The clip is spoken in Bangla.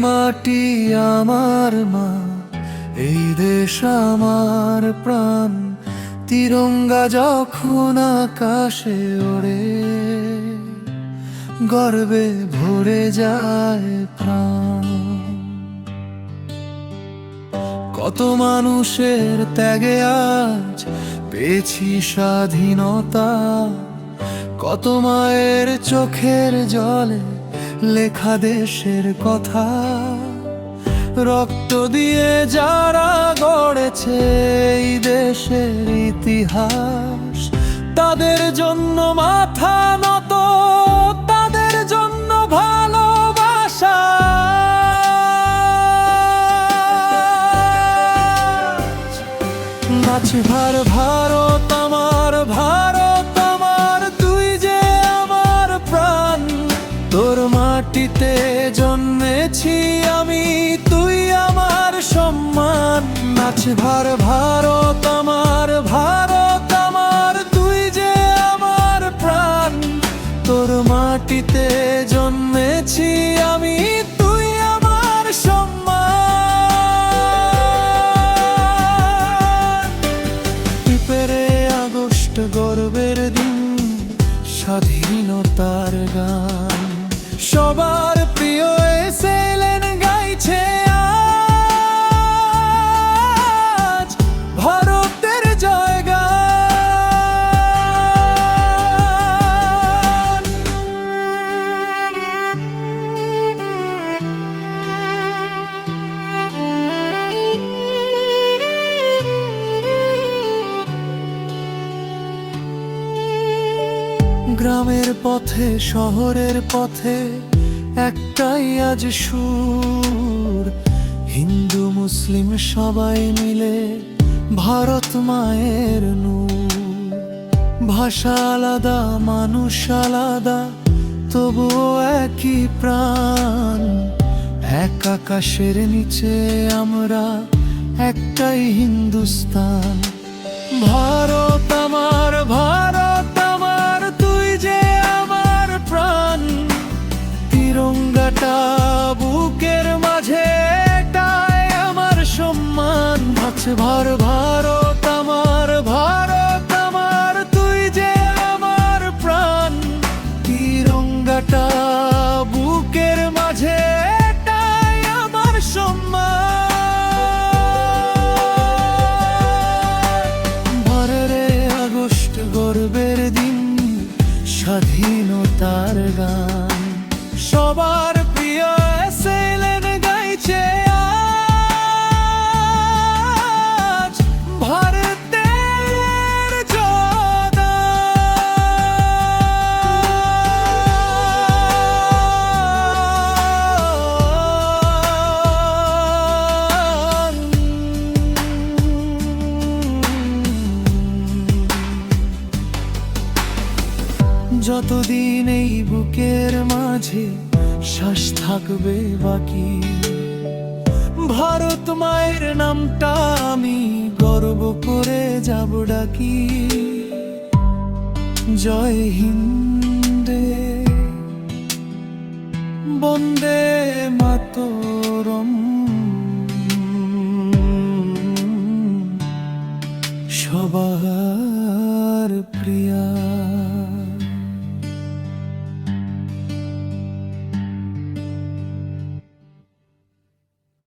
মাটি আমার মা, এই দেশ আমার প্রাণ। তিরঙ্গা যখন আকাশে ওড়ে, গর্বে ভরে যায় প্রাণ। কত মানুষের ত্যাগে আজ পেয়েছি স্বাধীনতা, কত মায়ের চোখের জলে লেখা দেশের কথা। রক্ত দিয়ে যারা গড়েছে এই দেশের ইতিহাস, তাদের জন্য মাথা নত, তাদের জন্য ভালোবাসা। নাচে ভারত আমার, ভারত আমার, তুই যে আমার প্রাণ। তোর মাটিতে জন্মেছি আমি, তুই আমার সম্মান। নাচে ভারত আমার, ভারত আমার, তুই যে আমার প্রাণ। তোর মাটিতে জন্মেছি আমি, তুই আমার সম্মান। 15 আগস্ট গর্বের দিন, স্বাধীনতার গান সবার প্রিয় এসএলএন গাইছে আজ ভারতের জয়গান। গ্রামের পথে শহরের পথে একটাই আজ সুর, হিন্দু মুসলিম সবাই মিলে ভারত মায়ের নূর। ভাষা আলাদা, মানুষ আলাদা, তবুও একই প্রাণ। এক আকাশের নিচে আমরা একটাই হিন্দুস্তান। ভারত আমার, ভারত আমার, তুই যে আমার প্রাণ। তিরঙ্গাটা বুকের মাঝে, এটাই আমার সম্মান। আছে ভারত আমার, ভারত আমার, তুই যে আমার প্রাণ। তিরঙ্গাটা বুকের মাঝে, এটাই আমার সম্মান। 12 আগস্ট গর্বের দিন, স্বাধীনতার গান সবার প্রিয় এসএলএন গাইছে আজ ভারতের জয়গান। যতদিন এই বুকের মাঝে শ্বাস থাকবে বাকি, ভারত মায়ের নামটা আমি গর্ব করে যাব ডাকি। জয় হিন্দে, বন্দে মাতরম, সবার প্রিয়া।